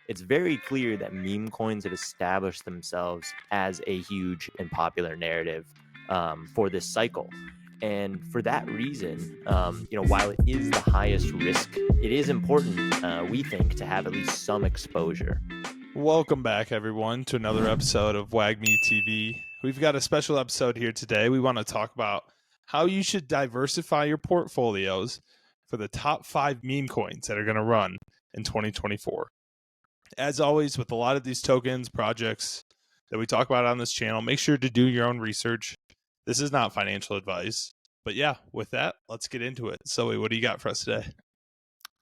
it's very clear that meme coins have established themselves as a huge and popular narrative for this cycle. And for that reason, while it is the highest risk, it is important, we think, to have at least some exposure. Welcome back, everyone, to another episode of WagmiTV. We've got a special episode here today. We want to talk about how you should diversify your portfolios for the top 5 meme coins that are going to run in 2024. As always, with a lot of these tokens, projects that we talk about on this channel, make sure to do your own research. This is not financial advice. But yeah, with that, let's get into it. So, what do you got for us today?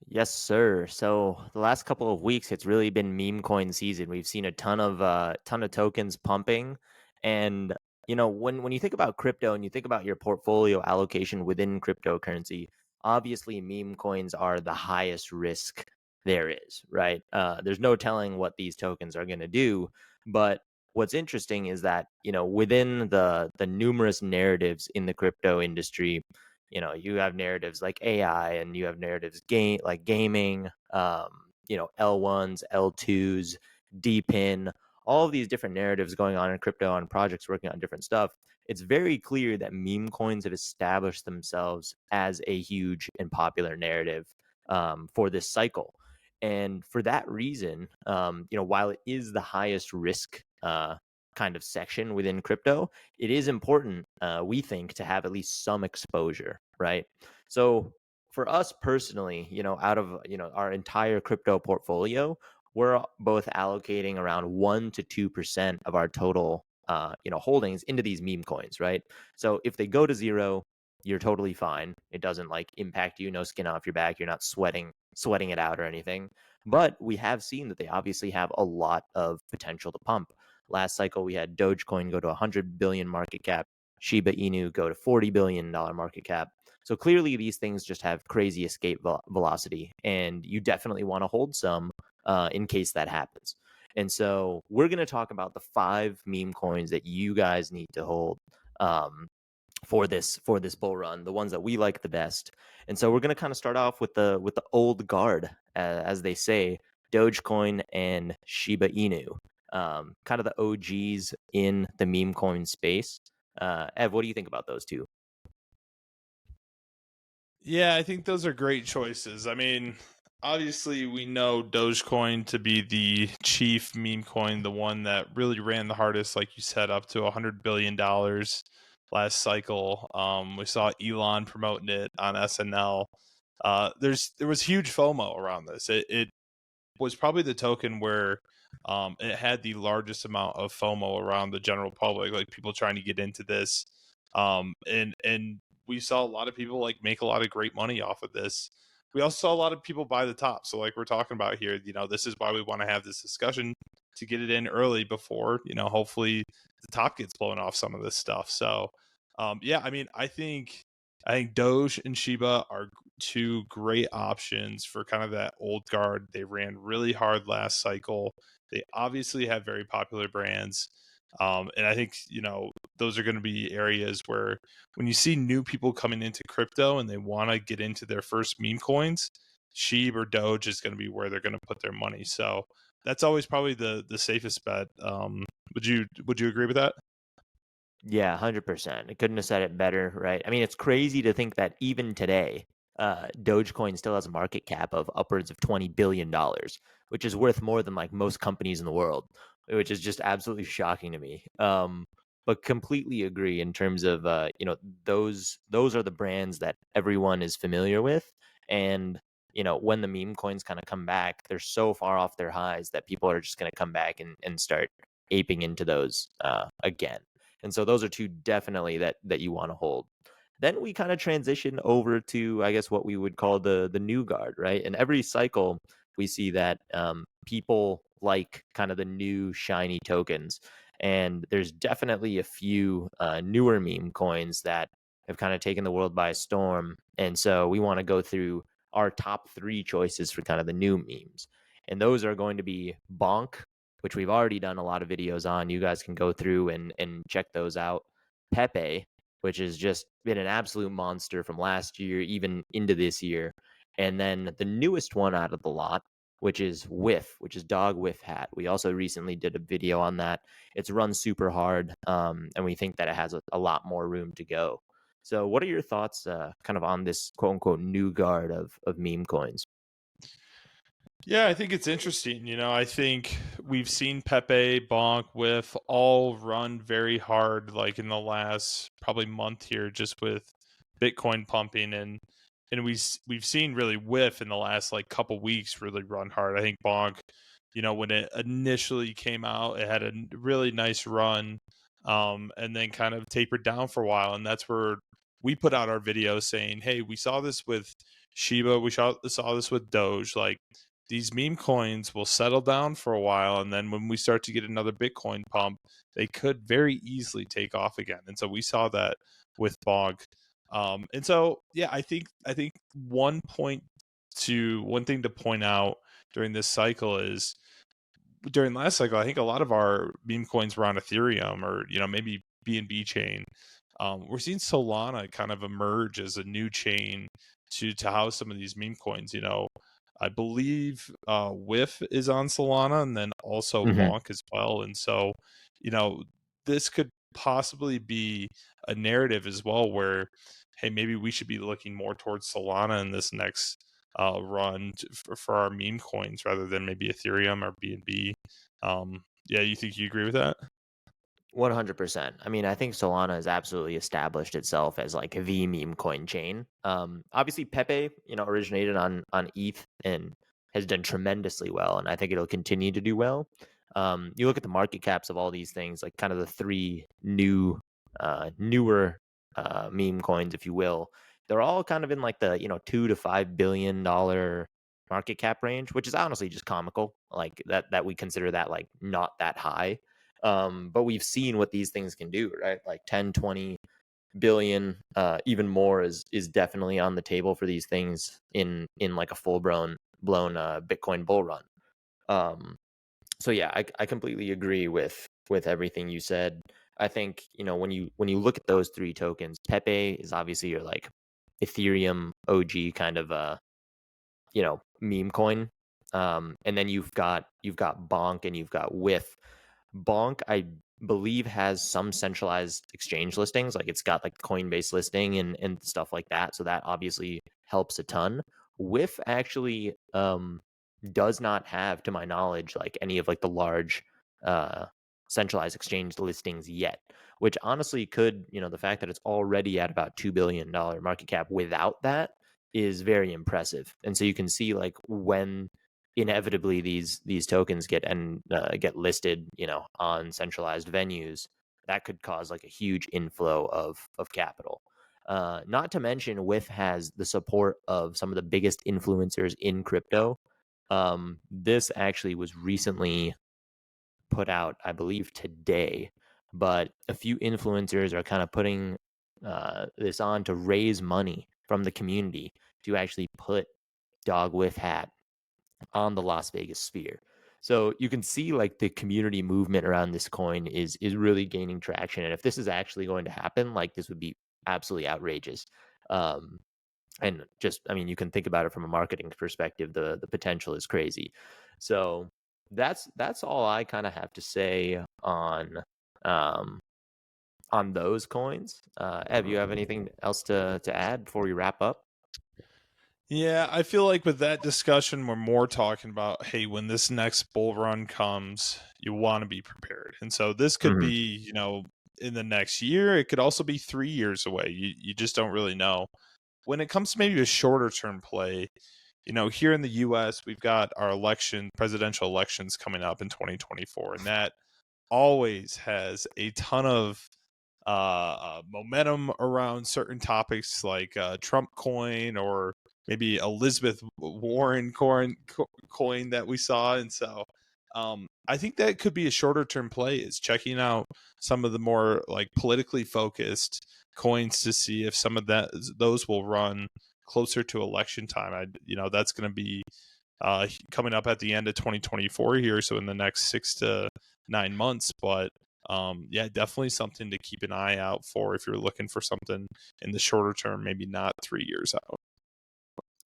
Yes, sir. So the last couple of weeks, it's really been meme coin season. We've seen a ton of tokens pumping, and when you think about crypto and you think about your portfolio allocation within cryptocurrency, obviously meme coins are the highest risk there is, right? There's no telling what these tokens are going to do, but what's interesting is that within the numerous narratives in the crypto industry, you have narratives like AI, and you have narratives like gaming, L1s, L2s, DPIN, all of these different narratives going on in crypto and projects working on different stuff. It's very clear that meme coins have established themselves as a huge and popular narrative for this cycle. And for that reason, while it is the highest risk kind of section within crypto, it is important, we think, to have at least some exposure, right? So for us personally, out of our entire crypto portfolio, we're both allocating around 1 to 2% of our total holdings into these meme coins, right? So if they go to zero, you're totally fine. It doesn't like impact you, no skin off your back. You're not sweating it out or anything. But we have seen that they obviously have a lot of potential to pump. Last cycle, we had Dogecoin go to 100 billion market cap, Shiba Inu go to $40 billion market cap. So clearly, these things just have crazy escape velocity, and you definitely want to hold some in case that happens. And so we're going to talk about the 5 meme coins that you guys need to hold for this bull run, the ones that we like the best. And so we're going to kind of start off with the old guard, as they say, Dogecoin and Shiba Inu, kind of the OGs in the meme coin space. Ev, what do you think about those two? Yeah, I think those are great choices. I mean, obviously, we know Dogecoin to be the chief meme coin, the one that really ran the hardest, like you said, up to $100 billion last cycle. We saw Elon promoting it on SNL. There was huge FOMO around this. It was probably the token where it had the largest amount of FOMO around the general public, like people trying to get into this. And we saw a lot of people like make a lot of great money off of this. We also saw a lot of people buy the top. So like we're talking about here, this is why we want to have this discussion to get it in early before, hopefully the top gets blown off some of this stuff. So yeah, I mean, I think Doge and Shiba are two great options for kind of that old guard. They ran really hard last cycle. They obviously have very popular brands. And I think, those are going to be areas where when you see new people coming into crypto and they want to get into their first meme coins, SHIB or Doge is going to be where they're going to put their money. So that's always probably the safest bet. Would you agree with that? Yeah, 100%. I couldn't have said it better, right? I mean, it's crazy to think that even today, Dogecoin still has a market cap of upwards of $20 billion, which is worth more than like most companies in the world, which is just absolutely shocking to me. But completely agree in terms of those are the brands that everyone is familiar with, and when the meme coins kind of come back, they're so far off their highs that people are just going to come back and start aping into those again. And so those are two definitely that you want to hold. Then we kind of transition over to, I guess, what we would call the new guard, right? And every cycle we see that people like kind of the new shiny tokens. And there's definitely a few newer meme coins that have kind of taken the world by storm. And so we want to go through our top 3 choices for kind of the new memes. And those are going to be BONK, which we've already done a lot of videos on. You guys can go through and check those out. PEPE, which has just been an absolute monster from last year, even into this year. And then the newest one out of the lot which is WIF, which is dog whiff hat. We also recently did a video on that. It's run super hard, and we think that it has a lot more room to go. So, what are your thoughts, kind of on this quote unquote new guard of meme coins? Yeah, I think it's interesting. I think we've seen Pepe, Bonk, WIF all run very hard, like in the last probably month here, just with Bitcoin pumping, and we've seen really WIF in the last like couple weeks really run hard. I think Bonk, when it initially came out, it had a really nice run, and then kind of tapered down for a while, and that's where we put out our video saying, "Hey, we saw this with Shiba, we saw this with Doge, like." These meme coins will settle down for a while, and then when we start to get another Bitcoin pump, they could very easily take off again. And so we saw that with Bog. And so yeah, I think one thing to point out during this cycle is during last cycle, I think a lot of our meme coins were on Ethereum or maybe BNB chain. We're seeing Solana kind of emerge as a new chain to house some of these meme coins. I believe WIF is on Solana and then also Hmm. Bonk as well. And so, you know, this could possibly be a narrative as well where, hey, maybe we should be looking more towards Solana in this next run for our meme coins rather than maybe Ethereum or BNB. Yeah, you think you agree with that? 100%. I mean, I think Solana has absolutely established itself as like the meme coin chain. Obviously, Pepe, originated on ETH and has done tremendously well, and I think it'll continue to do well. You look at the market caps of all these things, like kind of the three newer meme coins, if you will. They're all kind of in like the $2 to $5 billion market cap range, which is honestly just comical. Like that we consider that like not that high, but we've seen what these things can do, right? Like 10, 20 billion, even more is definitely on the table for these things in like a full blown Bitcoin bull run. Um, so yeah, I completely agree with everything you said. I think when you look at those three tokens, Pepe is obviously your like Ethereum OG kind of meme coin, and then you've got Bonk and you've got With. Bonk, I believe, has some centralized exchange listings. Like it's got like Coinbase listing and stuff like that. So that obviously helps a ton. WIF actually does not have, to my knowledge, like any of like the large uh centralized exchange listings yet. Which honestly could, the fact that it's already at about $2 billion market cap without that is very impressive. And so you can see like when inevitably these tokens get listed, on centralized venues, that could cause like a huge inflow of capital. Not to mention, WIF has the support of some of the biggest influencers in crypto. This actually was recently put out, I believe today, but a few influencers are kind of putting this on to raise money from the community to actually put Dog with Hat on the Las Vegas sphere. So you can see like the community movement around this coin is really gaining traction. And if this is actually going to happen, like this would be absolutely outrageous. Um, and just, I mean, you can think about it from a marketing perspective. The potential is crazy. So that's all I kind of have to say um on those coins. Ev, you have anything else to add before we wrap up? Yeah, I feel like with that discussion, we're more talking about, hey, when this next bull run comes, you want to be prepared. And so this could Hmm. be, in the next year. It could also be 3 years away. You just don't really know. When it comes to maybe a shorter term play, here in the US, we've got our presidential elections coming up in 2024, and that always has a ton of momentum around certain topics like Trump coin or maybe Elizabeth Warren coin that we saw. And so I think that could be a shorter term play is checking out some of the more like politically focused coins to see if some of those will run closer to election time. That's going to be coming up at the end of 2024 here, so in the next 6 to 9 months. But yeah, definitely something to keep an eye out for if you're looking for something in the shorter term, maybe not 3 years out.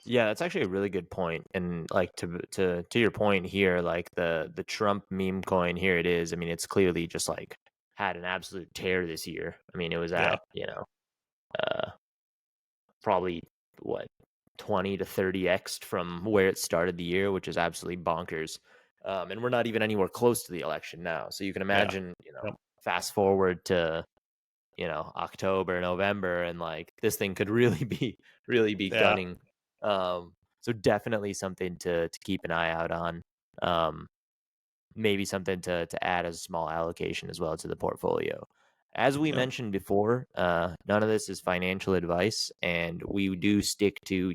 Yeah, that's actually a really good point. And like to your point here, like the Trump meme coin, here it is. I mean, it's clearly just like had an absolute tear this year. I mean, it was Yeah, at, uh probably what 20 to 30x from where it started the year, which is absolutely bonkers. And we're not even anywhere close to the election now. So you can yeah, imagine, yep, fast forward to, October, November, and like this thing could really be yeah, gunning. So definitely something to keep an eye out on. Um, Maybe something to add as a small allocation as well to the portfolio. As we yep, mentioned before, none of this is financial advice, and we do stick to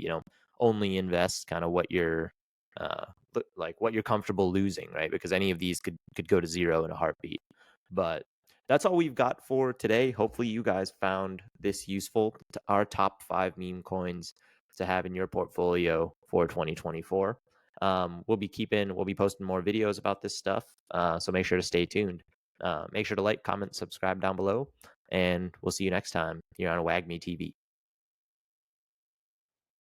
only invest kind of what you're like what you're comfortable losing, right? Because any of these could go to zero in a heartbeat. But that's all we've got for today. Hopefully, you guys found this useful. To our top 5 meme coins to have in your portfolio for 2024. We'll be posting more videos about this stuff. So make sure to stay tuned. Make sure to like, comment, subscribe down below, and we'll see you next time here on WagmiTV.